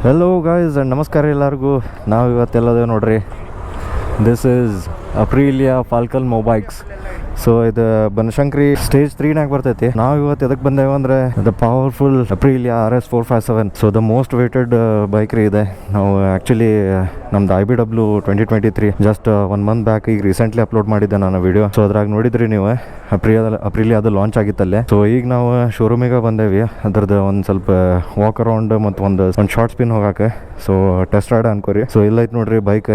Hello guys and ನಮಸ್ಕಾರ ಎಲ್ಲರಿಗೂ. ನಾವು ಇವತ್ತೆಲ್ಲದೇವು ನೋಡ್ರಿ, this is Aprilia Falcon motobikes. So ಇದು ಬನಶಂಕರಿ ಸ್ಟೇಜ್ 3 ಬರ್ತೈತಿ. ನಾವು ಇವತ್ತು ಎದಕ್ಕೆ ಬಂದೇವೆ ಅಂದರೆ the powerful ಅಪ್ರಿಲಿಯಾ RS457. So the most weighted bike ರೀ ಇದೆ. ನಾವು ಆ್ಯಕ್ಚುಲಿ ನಮ್ದು IBW 2023 ಜಸ್ಟ್ 1 ಮಂತ್ ಬ್ಯಾಕ್ ಈಗ ರೀಸೆಂಟ್ಲಿ ಅಪ್ಲೋಡ್ ಮಾಡಿದ್ದೆ ನಾನು ವಿಡಿಯೋ. ಸೊ ಅದ್ರಾಗ ನೋಡಿದ್ರಿ ನೀವು ಅಪ್ರಿಲಿಯಾದ ಲಾಂಚ್ ಆಗಿತ್ತಲ್ಲೇ. ಸೊ ಈಗ ನಾವು ಶೋರೂಮಿಗೆ ಬಂದೇವಿ. ಅದ್ರದ್ದು ಒಂದು ಸ್ವಲ್ಪ ವಾಕ್ ಅರೌಂಡ್ ಮತ್ತು ಒಂದು ಶಾರ್ಟ್ ಸ್ಪಿನ್ ಹೋಗಾಕೆ. ಸೊ ಟೆಸ್ಟ್ ರೈಡ್ ಅನ್ಕೋರಿ. ಸೊ ಇಲ್ಲೈತೆ ನೋಡ್ರಿ ಬೈಕ್,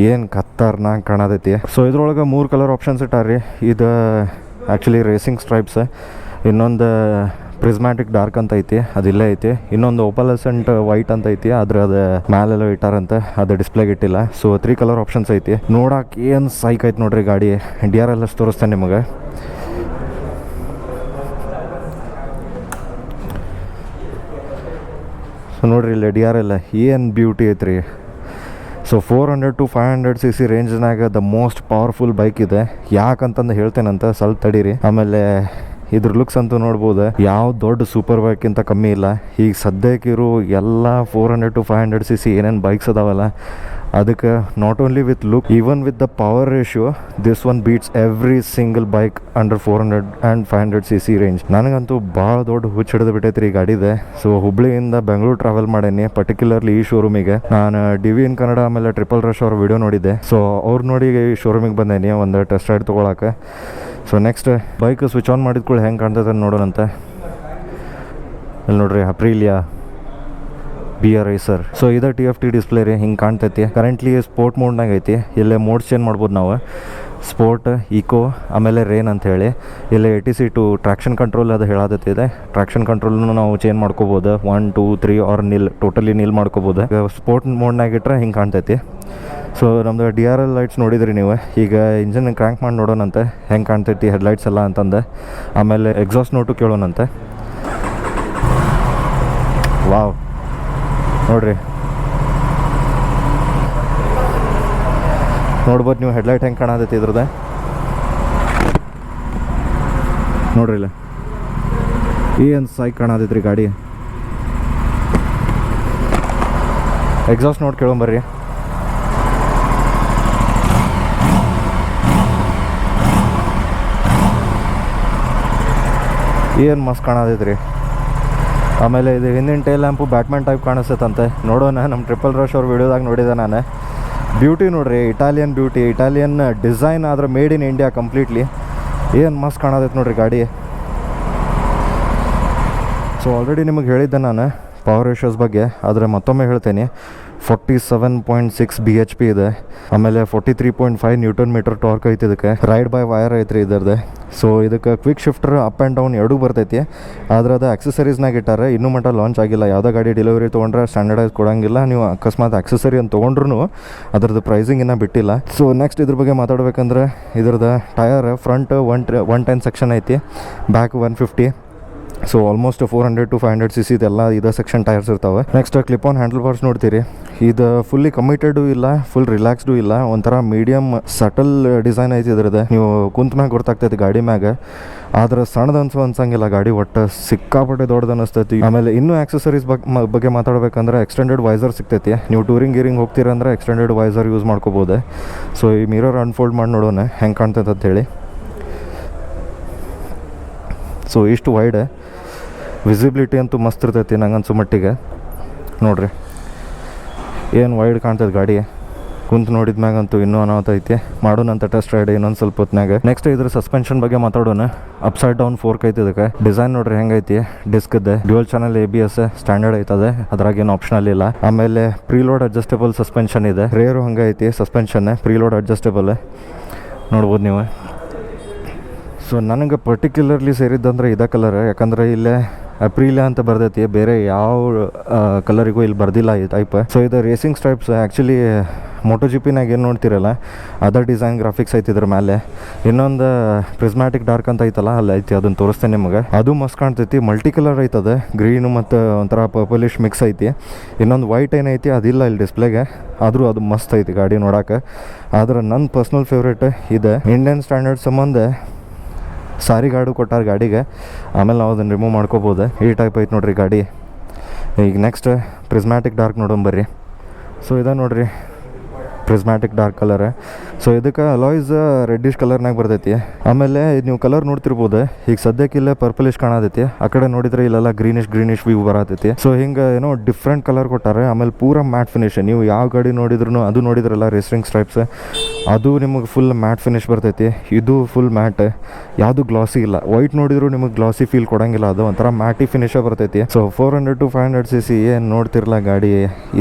ಏನು ಖತರ್ನಾಕ್ ಕಾಣತೈತಿ. ಸೊ ಇದ್ರೊಳಗೆ 3 ಕಲರ್ ಆಪ್ಷನ್ಸ್ ಇಟ್ಟಾರ್ರಿ. ಇದು ಆ್ಯಕ್ಚುಲಿ ರೇಸಿಂಗ್ ಸ್ಟ್ರೈಪ್ಸ್, ಇನ್ನೊಂದು ಪ್ರಿಸ್ಮ್ಯಾಟಿಕ್ ಡಾರ್ಕ್ ಅಂತ ಐತಿ, ಅದಿಲ್ಲೇ ಐತಿ. ಇನ್ನೊಂದು ಓಪಲಸೆಂಟ್ ವೈಟ್ ಅಂತ ಐತಿ, ಆದ್ರೆ ಅದು ಮ್ಯಾಲೆಲ್ಲ ಇಟ್ಟಾರಂತೆ, ಅದು ಡಿಸ್ಪ್ಲೇಗೆ ಇಟ್ಟಿಲ್ಲ. ಸೊ 3 ಕಲರ್ ಆಪ್ಷನ್ಸ್ ಐತಿ. ನೋಡಕ್ಕೆ ಏನು ಸೈಕ್ ಐತಿ ನೋಡ್ರಿ ಗಾಡಿ. DRL ಅಷ್ಟು ತೋರಿಸ್ತೇನೆ ನಿಮಗೆ. ಸೊ ನೋಡ್ರಿ ಇಲ್ಲಿ DRL ಏನು ಬ್ಯೂಟಿ ಐತ್ರಿ. ಸೊ 400 to 500 cc ರೇಂಜ್ನಾಗ ದ ಮೋಸ್ಟ್ ಪವರ್ಫುಲ್ ಬೈಕ್ ಇದೆ. ಯಾಕಂತಂದು ಹೇಳ್ತೇನಂತ ಸ್ವಲ್ಪ ತಡೀರಿ. ಆಮೇಲೆ ಇದ್ರ ಲುಕ್ಸ್ ಅಂತೂ ನೋಡ್ಬೋದು, ಯಾವ ದೊಡ್ಡ ಸೂಪರ್ ಬೈಕ್ಕಿಂತ ಕಮ್ಮಿ ಇಲ್ಲ. ಈಗ ಸದ್ಯಕ್ಕಿರೋ ಎಲ್ಲ 400 to 500 cc ಏನೇನು ಬೈಕ್ಸ್ ಅದಾವಲ್ಲ, ಅದಕ್ಕೆ not only with look, even with the power ratio, this one beats every single bike under 400 and 500 cc range. ನನಗಂತೂ ಭಾಳ ದೊಡ್ಡ ಹುಚ್ಚು ಹಿಡಿದು ಬಿಟ್ಟೈತ್ರಿ ಈ ಗಾಡಿದೆ. ಸೊ ಹುಬ್ಳಿಯಿಂದ ಬೆಂಗಳೂರು ಟ್ರಾವೆಲ್ ಮಾಡೇನಿ, ಪರ್ಟಿಕ್ಯುಲರ್ಲಿ ಈ ಶೋರೂಮಿಗೆ. ನಾನು DV ಇನ್ ಕನ್ನಡ ಆಮೇಲೆ ಟ್ರಿಪಲ್ ರಶ್ ಅವ್ರ ವಿಡಿಯೋ ನೋಡಿದ್ದೆ. ಸೊ ಅವ್ರು ನೋಡಿ ಈ ಶೋರೂಮಿಗೆ ಬಂದೇನಿ ಒಂದು ಟೆಸ್ಟ್ ರೈಡ್ ತೊಗೊಳಕ್ಕೆ. So next bike switch on ಮಾಡಿದ್ಕೊಳ್ಳಿ ಹೆಂಗೆ ಕಾಣ್ತದೆ ನೋಡೋಣಂತ. ಇಲ್ಲಿ ನೋಡ್ರಿ ಅಪ್ರಿಲಿಯಾ BR ರೈಸರ್. ಸೊ ಇದು TFT ಡಿಸ್ಪ್ಲೇ ರೀ, ಹಿಂಗೆ ಕಾಣ್ತೈತಿ. ಕರೆಂಟ್ಲಿ ಸ್ಪೋರ್ಟ್ ಮೋಡ್ನಾಗ ಐತಿ. ಇಲ್ಲೇ ಮೋಡ್ಸ್ ಚೇಂಜ್ ಮಾಡ್ಬೋದು ನಾವು, ಸ್ಪೋರ್ಟ್, ಈಕೋ, ಆಮೇಲೆ ರೇನ್ ಅಂತ ಹೇಳಿ. ಇಲ್ಲಿ ATC to ಟ್ರ್ಯಾಕ್ಷನ್ ಕಂಟ್ರೋಲ್ ಅದು ಹೇಳಾದತ್ತಿದೆ. ಟ್ರ್ಯಾಕ್ಷನ್ ಕಂಟ್ರೋಲ್ನು ನಾವು ಚೇಂಜ್ ಮಾಡ್ಕೋಬೋದು, 1 2 3 ಆರ್ ಟೋಟಲಿ ನೀಲ್ ಮಾಡ್ಕೋಬೋದು. ಸ್ಪೋರ್ಟ್ ಮೋಡ್ನಾಗ ಇಟ್ಟರೆ ಹಿಂಗೆ ಕಾಣ್ತೈತಿ. ಸೊ ನಮ್ಮದು DRL ಲೈಟ್ಸ್ ನೋಡಿದ್ರಿ ನೀವು. ಈಗ ಇಂಜಿನ್ ಕ್ರ್ಯಾಂಕ್ ಮಾಡಿ ನೋಡೋಣಂತೆ ಹೆಂಗೆ ಕಾಣ್ತೈತಿ ಹೆಡ್ಲೈಟ್ಸ್ ಎಲ್ಲ ಅಂತಂದು. ಆಮೇಲೆ ಎಕ್ಸಾಸ್ಟ್ ನೋಟು ಕೇಳೋಣಂತೆ. ವಾವ್ ನೋಡ್ರಿ, ನೋಡ್ಬೋದು ನೀವು ಹೆಡ್ಲೈಟ್ ಹೆಂಗೆ ಕಾಣತೈತಿ ಇದ್ರದ್ದು. ನೋಡ್ರಿ ಇಲ್ಲ ಏನು ಸೈಕ್ ಕಾಣತೈತ್ರಿ ಗಾಡಿ. ಎಕ್ಸಾಸ್ಟ್ ನೋಟ್ ಕೇಳೋಂಬರ್ರಿ. ಏನು ಮಸ್ತ್ ಕಾಣತೈತ್ರಿ. ಆಮೇಲೆ ಇದು ಹಿಂದಿನ ಟೇಲ್ ಲ್ಯಾಂಪು ಬ್ಯಾಟ್ಮ್ಯಾನ್ ಟೈಪ್ ಕಾಣಿಸ್ತಂತೆ. ನೋಡೋಣ, ನಮ್ಮ ಟ್ರಿಪಲ್ ರಶ್ ಅವ್ರ ವಿಡಿಯೋದಾಗ ನೋಡಿದೆ ನಾನು. ಬ್ಯೂಟಿ ನೋಡ್ರಿ, ಇಟಾಲಿಯನ್ ಬ್ಯೂಟಿ, ಇಟಾಲಿಯನ್ ಡಿಸೈನ್ ಆದ್ರೆ ಮೇಡ್ ಇನ್ ಇಂಡಿಯಾ ಕಂಪ್ಲೀಟ್ಲಿ. ಏನು ಮಸ್ತ್ ಕಾಣತೈತೆ ನೋಡ್ರಿ ಗಾಡಿ. ಸೊ ಆಲ್ರೆಡಿ ನಿಮಗೆ ಹೇಳಿದ್ದೆ ನಾನು ಪವರ್ ರೇಷಿಯೋಸ್ ಬಗ್ಗೆ, ಆದರೆ ಮತ್ತೊಮ್ಮೆ ಹೇಳ್ತೇನೆ. 47.6 BHP ಇದೆ. ಆಮೇಲೆ 43.5 Nm ಟಾರ್ಕ್ ಐತಿ. ಇದಕ್ಕೆ ರೈಡ್ ಬೈ ವೈರ್ ಐತ್ರಿ ಇದರದ್ದು. ಸೊ ಇದಕ್ಕೆ quick shifter up and down ಎರಡೂ ಬರ್ತೈತಿ. ಆದರೆ ಅದು ಆಕ್ಸೆಸರೀಸ್ನಾಗ ಇಟ್ಟಾರೆ, ಇನ್ನೂ ಮಟ್ಟ ಲಾಂಚ್ ಆಗಿಲ್ಲ. ಯಾವುದೇ ಗಾಡಿ ಡೆಲಿವರಿ ತೊಗೊಂಡ್ರೆ ಸ್ಟ್ಯಾಂಡರ್ಡೈಸ್ ಕೊಡೋಂಗಿಲ್ಲ. ನೀವು ಅಕಸ್ಮಾತ್ ಆಕ್ಸೆಸರಿ ಅಂತ ತೊಗೊಂಡ್ರು ಅದ್ರದ್ದು ಪ್ರೈಸಿಂಗ್ ಇನ್ನೂ ಬಿಟ್ಟಿಲ್ಲ. ಸೊ ನೆಕ್ಸ್ಟ್ ಇದ್ರ ಬಗ್ಗೆ ಮಾತಾಡ್ಬೇಕಂದ್ರೆ, ಇದ್ರದ್ದು ಟಯರ್ ಫ್ರಂಟ್ 110 ಸೆಕ್ಷನ್ ಐತಿ, back 150. So almost 400 to 500 cc ಇದೆಲ್ಲ ಇದೇ ಸೆಕ್ಷನ್ ಟೈರ್ಸ್ ಇರ್ತಾವೆ. Next clip on handle bars ನೋಡ್ತೀರಿ. ಇದು ಫುಲ್ಲಿ ಕಮಿಟೆಡು ಇಲ್ಲ, ಫುಲ್ ರಿಲ್ಯಾಕ್ಸ್ಡು ಇಲ್ಲ, ಒಂಥರ ಮೀಡಿಯಮ್ ಸಟಲ್ ಡಿಸೈನ್ ಐತಿ ಇದ್ರದ್ದು. ನೀವು ಕುಂತ ಮ್ಯಾಗ ಗೊತ್ತಾಗ್ತೈತಿ ಗಾಡಿ ಮ್ಯಾಗ, ಆದ್ರೆ ಸಣ್ಣದು ಅನ್ಸಂಗಿಲ್ಲ ಗಾಡಿ, ಒಟ್ಟು ಸಿಕ್ಕಾಪಟ್ಟೆ ದೊಡ್ಡದು ಅನಿಸ್ತೈತಿ. ಆಮೇಲೆ ಇನ್ನೂ ಆಕ್ಸೆಸರೀಸ್ ಬಗ್ಗೆ ಮಾತಾಡ್ಬೇಕಂದ್ರೆ ಎಕ್ಸ್ಟೆಂಡೆಡ್ ವೈಸರ್ ಸಿಗ್ತೈತಿ. ನೀವು ಟೂರಿಂಗ್ ಹೋಗ್ತೀರಂದ್ರೆ ಎಕ್ಸ್ಟೆಂಡೆಡ್ ವೈಸರ್ ಯೂಸ್ ಮಾಡ್ಕೋಬೋದು. ಸೊ ಈ ಮಿರರ್ ಅನ್ಫೋಲ್ಡ್ ಮಾಡಿ ನೋಡೋಣ ಹೆಂಗೆ ಕಾಣ್ತೈತೆ ಅಂತೇಳಿ. ಸೊ ಇಷ್ಟು ವೈಡ್ ವಿಸಿಬಿಲಿಟಿ ಅಂತೂ ಮಸ್ತ್ ಇರ್ತೈತಿ ನಂಗೆ ಅನ್ಸೋ ಮಟ್ಟಿಗೆ. ನೋಡ್ರಿ ಏನು ವೈಡ್ ಕಾಣ್ತದೆ ಗಾಡಿ. ಕುಂತು ನೋಡಿದ ಮ್ಯಾಗಂತೂ ಇನ್ನೂ ಅನಾಹುತ ಐತಿ. ಮಾಡೋಣಂತ ಟೆಸ್ಟ್ ರೈಡ್ ಇನ್ನೊಂದು ಸ್ವಲ್ಪ ಹೊತ್ನಾಗ. ನೆಕ್ಸ್ಟ್ ಇದ್ರ ಸಸ್ಪೆನ್ಷನ್ ಬಗ್ಗೆ ಮಾತಾಡೋಣ. ಅಪ್ಸೈಡ್ ಡೌನ್ ಫೋರ್ಕ್ ಐತಿ ಇದಕ್ಕೆ. ಡಿಸೈನ್ ನೋಡ್ರಿ ಹೆಂಗೈತಿ. ಡಿಸ್ಕ್ ಇದೆ, ಡ್ಯುಯಲ್ ಚಾನಲ್ ABS ಸ್ಟ್ಯಾಂಡರ್ಡ್ ಐತದೆ, ಅದ್ರಾಗೇನು ಆಪ್ಷನಲ್ ಇಲ್ಲ. ಆಮೇಲೆ ಪ್ರೀಲೋಡ್ ಅಡ್ಜಸ್ಟೇಬಲ್ ಸಸ್ಪೆನ್ಷನ್ ಇದೆ. ರೇರು ಹಂಗೆ ಐತಿ ಸಸ್ಪೆನ್ಷನ್, ಪ್ರೀಲೋಡ್ ಅಡ್ಜಸ್ಟೇಬಲ್ ನೋಡ್ಬೋದು ನೀವು. ಸೊ ನನಗೆ ಪರ್ಟಿಕ್ಯುಲರ್ಲಿ ಸೇರಿದ್ದಂದ್ರೆ ಇದೇ ಕಲರ್, ಯಾಕಂದರೆ ಇಲ್ಲೇ ಅಪ್ರಿಲಿಯಾ ಅಂತ ಬರ್ದೈತಿ, ಬೇರೆ ಯಾವ ಕಲರಿಗೂ ಇಲ್ಲಿ ಬರ್ದಿಲ್ಲ ಈ ಟೈಪ್. ಸೊ ಇದು ರೇಸಿಂಗ್ ಸ್ಟ್ರೈಪ್ಸ್. ಆ್ಯಕ್ಚುಲಿ MotoGPನಾಗ ಏನು ನೋಡ್ತಿರಲ್ಲ ಅದರ್ ಡಿಸೈನ್ ಗ್ರಾಫಿಕ್ಸ್ ಐತಿ ಇದ್ರ ಮೇಲೆ. ಇನ್ನೊಂದು ಪ್ರಿಸ್ಮ್ಯಾಟಿಕ್ ಡಾರ್ಕ್ ಅಂತ ಐತಲ್ಲ, ಅಲ್ಲಿ ಐತಿ, ಅದನ್ನು ತೋರಿಸ್ತೇನೆ ನಿಮಗೆ. ಅದು ಮಸ್ತ್ ಕಾಣ್ತೈತಿ. ಮಲ್ಟಿ ಕಲರ್ ಐತದೆ, ಗ್ರೀನು ಮತ್ತು ಒಂಥರ ಪರ್ಪಲಿಶ್ ಮಿಕ್ಸ್ ಐತಿ. ಇನ್ನೊಂದು ವೈಟ್ ಏನೈತಿ ಅದಿಲ್ಲ ಇಲ್ಲಿ ಡಿಸ್ಪ್ಲೇಗೆ, ಆದರೂ ಅದು ಮಸ್ತ್ ಐತಿ ಗಾಡಿ ನೋಡೋಕೆ. ಆದ್ರೆ ನನ್ನ ಪರ್ಸ್ನಲ್ ಫೇವ್ರೇಟ್ ಇದೆ. ಇಂಡಿಯನ್ ಸ್ಟ್ಯಾಂಡರ್ಡ್ ಸಂಬಂಧ ಸಾರಿ ಗಾಡು ಕೊಟ್ಟಾರ ಗಾಡಿಗೆ. ಆಮೇಲೆ ನಾವು ಅದನ್ನು ರಿಮೂವ್ ಮಾಡ್ಕೋಬೋದು. ಈ ಟೈಪ್ ಐತೆ ನೋಡ್ರಿ ಗಾಡಿ. ಈಗ ನೆಕ್ಸ್ಟ್ ಪ್ರಿಸ್ಮ್ಯಾಟಿಕ್ ಡಾರ್ಕ್ ನೋಡೋಣ ಬರ್ರಿ. ಸೊ ಇದು ನೋಡಿರಿ ಪ್ರಿಸ್ಮ್ಯಾಟಿಕ್ ಡಾರ್ಕ್ ಕಲರ್. ಸೊ ಇದಕ್ಕೆ ಅಲಾಯ್ಸ್ ರೆಡ್ಡಿಶ್ ಕಲರ್ನಾಗ ಬರ್ತೈತಿ. ಆಮೇಲೆ ನೀವು ಕಲರ್ ನೋಡ್ತಿರ್ಬೋದು, ಈಗ ಸದ್ಯಕ್ಕೆ ಇಲ್ಲೇ ಪರ್ಪಲಿಶ್ ಕಾಣತೈತಿ, ಆ ಕಡೆ ನೋಡಿದ್ರೆ ಇಲ್ಲೆಲ್ಲ ಗ್ರೀನಿಶ್ ವ್ಯೂ ಬರತೈತಿ. ಸೊ ಹಿಂಗೆ ಏನೋ ಡಿಫ್ರೆಂಟ್ ಕಲರ್ ಕೊಟ್ಟಾರೆ. ಆಮೇಲೆ ಪೂರ ಮ್ಯಾಟ್ ಫಿನಿಶ್. ನೀವು ಯಾವ ಗಾಡಿ ನೋಡಿದ್ರು ಅದು ನೋಡಿದ್ರಲ್ಲ ರೇಸಿಂಗ್ ಸ್ಟ್ರೈಪ್ಸ್, ಅದು ನಿಮಗೆ ಫುಲ್ ಮ್ಯಾಟ್ ಫಿನಿಶ್ ಬರ್ತೈತಿ. ಇದು ಫುಲ್ ಮ್ಯಾಟ್, ಯಾವುದು ಗ್ಲಾಸಿ ಇಲ್ಲ. ವೈಟ್ ನೋಡಿದ್ರು ನಿಮಗೆ ಗ್ಲಾಸಿ ಫೀಲ್ ಕೊಡೋಂಗಿಲ್ಲ, ಅದು ಒಂಥರ ಮ್ಯಾಟಿ ಫಿನಿಶೇ ಬರ್ತೈತಿ. ಸೊ 400 to 500 cc ಏನು ನೋಡ್ತಿರಲ್ಲ ಗಾಡಿ,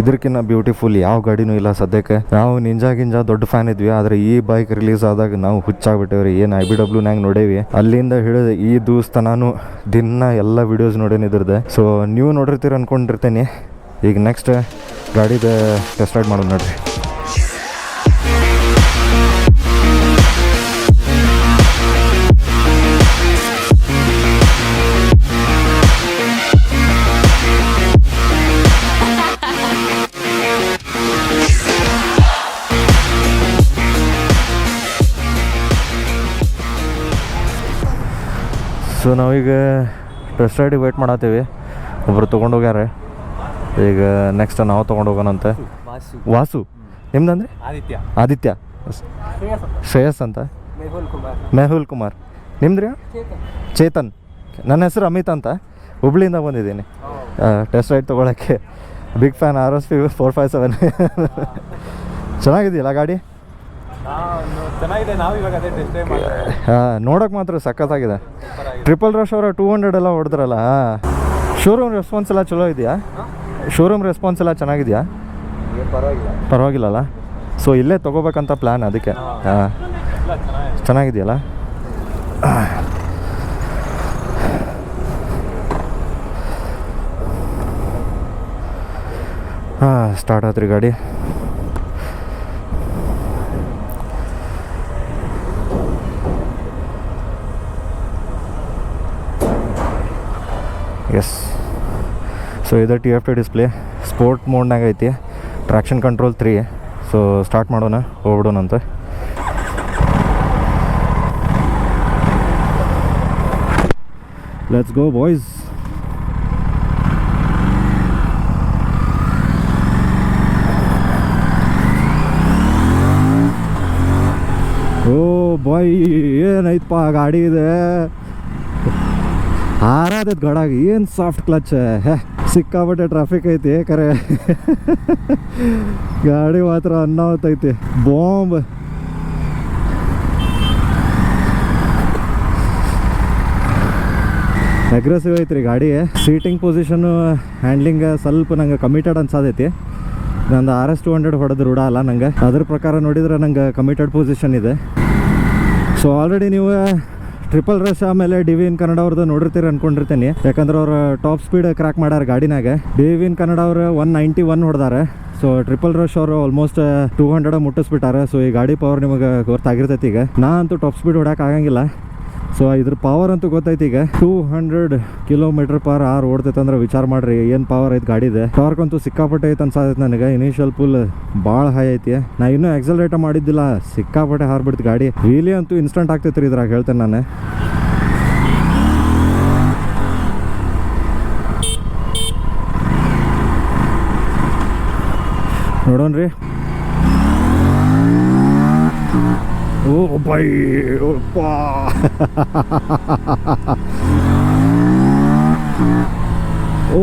ಇದಕ್ಕಿಂತ ಬ್ಯೂಟಿಫುಲ್ ಯಾವ ಗಾಡಿನೂ ಇಲ್ಲ ಸದ್ಯಕ್ಕೆ. ನಾವು ನಿಂಜಾ ದೊಡ್ಡ ಫ್ಯಾನ್ ಇದ್ವಿ, ಆದರೆ ಈ ಬೈಕ್ ರಿಲೀಸ್ ಆದಾಗ ನಾವು ಹುಚ್ಚಾಗ್ಬಿಟ್ಟೇವ್ರಿ. ಏನು IBWನಾಗ ನೋಡೇವಿ, ಅಲ್ಲಿಂದ ಹಿಡಿದು ಈ ದೂಸ್ತನಾನು ದಿನ ಎಲ್ಲ ವಿಡಿಯೋಸ್ ನೋಡೇನಿ ಇದ್ರದ್ದು. ಸೊ ನೀವು ನೋಡಿರ್ತೀರ ಅನ್ಕೊಂಡಿರ್ತೇನೆ. ಈಗ ನೆಕ್ಸ್ಟ್ ಗಾಡಿದ ಟೆಸ್ಟ್ ರೈಡ್ ಮಾಡೋದು ನೋಡ್ರಿ. ಸೊ ನಾವೀಗ ಟೆಸ್ಟ್ ರೈಡಿಗೆ ವೇಟ್ ಮಾಡತ್ತೀವಿ. ಒಬ್ಬರು ತೊಗೊಂಡೋಗ್ಯಾರ. ಈಗ ನೆಕ್ಸ್ಟ್ ನಾವು ತೊಗೊಂಡೋಗೋಣಂತ. ವಾಸು ನಿಮ್ದಂದ್ರೆ ಆದಿತ್ಯ ಶ್ರೇಯಸ್ ಅಂತ. ಮೆಹುಲ್ ಕುಮಾರ್ ನಿಮ್ದ್ರಿ? ಚೇತನ್. ನನ್ನ ಹೆಸರು ಅಮಿತ್ ಅಂತ, ಹುಬ್ಳಿಯಿಂದ ಬಂದಿದ್ದೀನಿ ಟೆಸ್ಟ್ ರೈಡ್ ತೊಗೊಳಕ್ಕೆ. Big fan RS457. ಚೆನ್ನಾಗಿದೆಯಲ್ಲ ಗಾಡಿ? ಚೆನ್ನಾಗಿದೆ. ನಾವು ಇವಾಗ ಅದೇ ಟೆಸ್ಟ್ ಡ್ರೈವ್ ಮಾಡ್ತೀವಿ. ನೋಡೋಕೆ ಮಾತ್ರ ಸಖತ್ತಾಗಿದೆ. ಟ್ರಿಪಲ್ ರಶ್ ಅವರ 200 ಎಲ್ಲ ಹೊಡೆದ್ರಲ್ಲ. ಶೋರೂಮ್ ರೆಸ್ಪಾನ್ಸ್ ಎಲ್ಲ ಚಲೋ ಇದೆಯಾ? ಶೋರೂಮ್ ರೆಸ್ಪಾನ್ಸ್ ಎಲ್ಲ ಚೆನ್ನಾಗಿದೆಯಾ? ಪರವಾಗಿಲ್ಲಲ್ಲ. ಸೊ ಇಲ್ಲೇ ತೊಗೋಬೇಕಂತ ಪ್ಲ್ಯಾನ್, ಅದಕ್ಕೆ. ಚೆನ್ನಾಗಿದೆಯಲ್ಲ? ಸ್ಟಾರ್ಟ್ ಆತ್ರಿ ಗಾಡಿ. ಎಸ್. ಸೊ ಇದು TFT ಡಿಸ್ಪ್ಲೇ ಸ್ಪೋರ್ಟ್ ಮೋಡ್ನಾಗ ಐತಿ. Traction control 3. ಸೊ ಸ್ಟಾರ್ಟ್ ಮಾಡೋಣ, ಹೋಗ್ಬಿಡೋಣಂತ. Let's go boys. ಓ ಬಾಯ್, ಏನೈತಪ್ಪ ಗಾಡಿ ಇದೆ. ಹಾರಾದೈತೆ ಗಡಾಗಿ. ಏನು ಸಾಫ್ಟ್ ಕ್ಲಚ್. ಸಿಕ್ಕಾಪಟ್ಟೆ ಟ್ರಾಫಿಕ್ ಐತಿ ಕರೆ. ಗಾಡಿ ಮಾತ್ರ ಅನ್ನಾವತ್ತೈತಿ. ಬಾಂಬ್. ಅಗ್ರೆಸಿವ್ ಐತ್ರಿ ಗಾಡಿ. ಸೀಟಿಂಗ್ ಪೊಸಿಷನ್ನು, ಹ್ಯಾಂಡ್ಲಿಂಗ್ ಸ್ವಲ್ಪ ನಂಗೆ ಕಮಿಟೆಡ್ ಅನ್ಸತೈತಿ. ನಂದು RS200 ಹೊಡೆದು ರೂಢ ಅಲ್ಲ ನಂಗೆ. ಅದ್ರ ಪ್ರಕಾರ ನೋಡಿದ್ರೆ ನಂಗೆ ಕಮಿಟೆಡ್ ಪೊಸಿಷನ್ ಇದೆ. ಸೊ ಆಲ್ರೆಡಿ ನೀವು ಟ್ರಿಪಲ್ ರಶ್ ಆಮೇಲೆ DV ಇನ್ ಕನ್ನಡ ಅವ್ರದ್ದು ನೋಡಿರ್ತೀರಿ ಅನ್ಕೊಂಡಿರ್ತೀನಿ. ಯಾಕಂದ್ರೆ ಅವ್ರು ಟಾಪ್ ಸ್ಪೀಡ್ ಕ್ರ್ಯಾಕ್ ಮಾಡ್ಯಾರ ಗಾಡಿನಾಗ. DV ಇನ್ ಕನ್ನಡ ಅವರು 191 ಹೊಡೆದಾರೆ. ಸೊ ಟ್ರಿಪಲ್ ರಶ್ ಅವರು ಆಲ್ಮೋಸ್ಟ್ 200 ಮುಟ್ಟಿಸ್ಬಿಟ್ಟಾರೆ. ಸೊ ಈ ಗಾಡಿ ಪವರ್ ನಿಮಗೆ ಗೊತ್ತಾಗಿರ್ತೈತಿ. ಈಗ ನಾ ಅಂತೂ ಟಾಪ್ ಸ್ಪೀಡ್ ಹೊಡ್ಯಾಕೆ ಆಗಂಗಿಲ್ಲ. ಸೊ ಇದ್ರ ಪವರ್ ಅಂತೂ ಗೊತ್ತೈತಿ. ಈಗ 200 km/h ಓಡ್ತೈತೆ ಅಂದ್ರೆ ವಿಚಾರ ಮಾಡ್ರಿ ಏನು ಪವರ್ ಐತೆ ಗಾಡಿದೆ. ಟಾರ್ಕ್ ಅಂತೂ ಸಿಕ್ಕಾಪಟ್ಟೆ ಐತೆ ಅನ್ಸಾದೈತೆ ನನಗೆ. ಇನಿಷಿಯಲ್ ಪುಲ್ ಭಾಳ ಹೈ ಐತಿ. ನಾ ಇನ್ನೂ ಎಕ್ಸಲರೇಟ್ ಮಾಡಿದ್ದಿಲ್ಲ, ಸಿಕ್ಕಾಪಟ್ಟೆ ಹಾರ್ಬಿಡ್ತು ಗಾಡಿ. ವೀಲಿ ಅಂತೂ ಇನ್ಸ್ಟಂಟ್ ಆಗ್ತೈತೆ ರೀ ಇದ್ರಾಗ, ಹೇಳ್ತೇನೆ ನಾನು. ನೋಡೋಣ್ರಿ. ಓ ಬೈ ಓ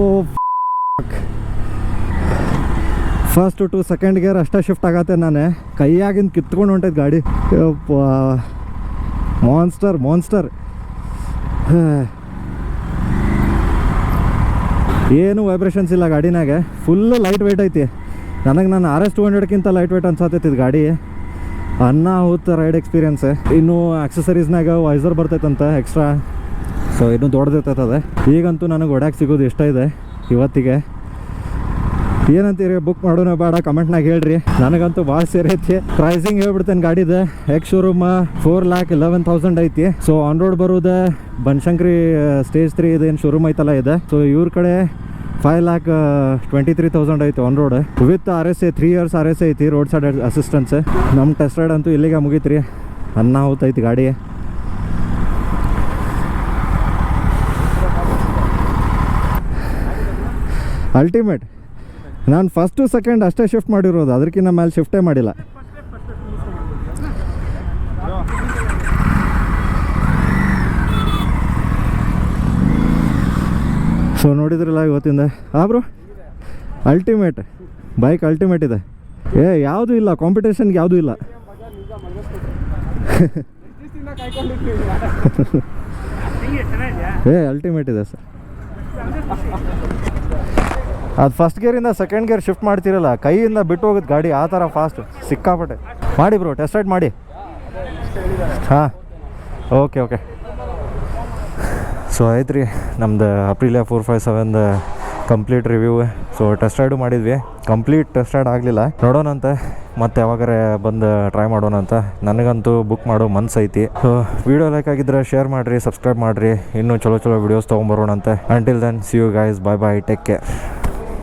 ಫಸ್ಟ್ ಟು ಸೆಕೆಂಡ್ ಗೇರ್ ಅಷ್ಟೇ ಶಿಫ್ಟ್ ಆಗತ್ತೆ. ನಾನು ಕೈಯಾಗಿಂದ ಕಿತ್ಕೊಂಡು ಹೊಂಟೈತೆ ಗಾಡಿ. ಯಪ್ಪ, ಮಾನ್ಸ್ಟರ್. ಏನು ವೈಬ್ರೇಷನ್ಸ್ ಇಲ್ಲ ಗಾಡಿನಾಗ. ಫುಲ್ ಲೈಟ್ ವೆಯ್ಟ್ ಐತಿ. ನನಗೆ ನಾನು RS200ಕ್ಕಿಂತ ಲೈಟ್ ವೆಯ್ಟ್ ಅನ್ಸತ್ತೈತಿ ಇದು ಗಾಡಿ. ಅನ್ನಾಹುತ ರೈಡ್ ಎಕ್ಸ್ಪೀರಿಯನ್ಸ್. ಇನ್ನು ಆಕ್ಸಸರೀಸ್ನಾಗ ವೈಸರ್ ಬರ್ತೈತಂತ ಎಕ್ಸ್ಟ್ರಾ. ಸೊ ಇನ್ನೂ ದೊಡ್ಡದಿರ್ತೈತದೆ. ಈಗಂತೂ ನನಗೆ ಹೊಡ್ಯಾಕೆ ಸಿಗೋದು ಇಷ್ಟ ಇದೆ ಇವತ್ತಿಗೆ. ಏನಂತೀರಿ, ಬುಕ್ ಮಾಡೋಣ ಬೇಡ ಕಮೆಂಟ್ನಾಗ ಹೇಳ್ರಿ. ನನಗಂತೂ ಭಾಳ ಸೇರಿ ಐತಿ. ಪ್ರೈಸಿಂಗ್ ಹೇಳ್ಬಿಡ್ತೇನೆ ಗಾಡಿದು. ಎಕ್ಸ್ ಶೋರೂಮ್ 4,11,000 ಐತಿ. ಸೊ ಆನ್ ರೋಡ್ ಬರೋದು ಬನಶಂಕರಿ ಸ್ಟೇಜ್ 3 ಇದೇನು ಶೋರೂಮ್ ಐತಲ್ಲ ಇದೆ. ಸೊ ಇವ್ರ ಕಡೆ 5,23,000 ಐತಿ on road with RSA 3 years RSA ಐತಿ, ರೋಡ್ ಸೈಡ್ ಅಸಿಸ್ಟೆನ್ಸ್. ನಮ್ಮ ಟೆಸ್ಟ್ ರೈಡ್ ಅಂತೂ ಇಲ್ಲಿಗೆ ಮುಗೀತ್ರಿ. ಅನ್ನಾಹುತೈತಿ ಗಾಡಿ. ಅಲ್ಟಿಮೇಟ್. ನಾನು ಫಸ್ಟು ಸೆಕೆಂಡ್ ಅಷ್ಟೇ ಶಿಫ್ಟ್ ಮಾಡಿರೋದು, ಅದಕ್ಕಿಂತ ಮೇಲೆ ಶಿಫ್ಟೇ ಮಾಡಿಲ್ಲ. ಸೊ ನೋಡಿದ್ರಲ್ಲ ಇವತ್ತಿಂದ ಬ್ರೋ, ಅಲ್ಟಿಮೇಟ್ ಬೈಕ್, ಅಲ್ಟಿಮೇಟ್ ಇದೆ. ಯಾವುದೂ ಇಲ್ಲ ಕಾಂಪಿಟೇಷನ್ಗೆ, ಯಾವುದೂ ಇಲ್ಲ. ಅಲ್ಟಿಮೇಟ್ ಇದೆ ಸರ್. ಅದು ಫಸ್ಟ್ ಗೇರಿಂದ ಸೆಕೆಂಡ್ ಗೇರ್ ಶಿಫ್ಟ್ ಮಾಡ್ತಿರಲ್ಲ, ಕೈಯಿಂದ ಬಿಟ್ಟು ಹೋಗುತ್ತೆ ಗಾಡಿ, ಆ ಥರ ಫಾಸ್ಟ್ ಸಿಕ್ಕಾಪಟ್ಟೆ. ಮಾಡಿ ಬ್ರೋ, ಟೆಸ್ಟ್ ರೈಡ್ ಮಾಡಿ. ಹಾಂ, ಓಕೆ. ಸೊ ಆಯ್ತು ರೀ, ನಮ್ದು ಅಪ್ರಿಲಿಯಾ 457 complete review. So test raid ಮಾಡಿದ್ವಿ, ಕಂಪ್ಲೀಟ್ ಟೆಸ್ಟ್ ರೈಡ್ ಆಗಲಿಲ್ಲ. ನೋಡೋಣಂತೆ ಮತ್ತೆ ಯಾವಾಗಾರೆ ಬಂದು ಟ್ರೈ ಮಾಡೋಣಂತ. ನನಗಂತೂ ಬುಕ್ ಮಾಡೋ ಮನ್ಸೈತಿ. ಸೊ ವಿಡಿಯೋ ಲೈಕ್ ಆಗಿದ್ರೆ ಶೇರ್ ಮಾಡಿರಿ, ಸಬ್ಸ್ಕ್ರೈಬ್ ಮಾಡಿರಿ, ಇನ್ನೂ ಚಲೋ ವೀಡಿಯೋಸ್ ತೊಗೊಂಬರೋಣಂತೆ. Until then, see you guys, bye, take care.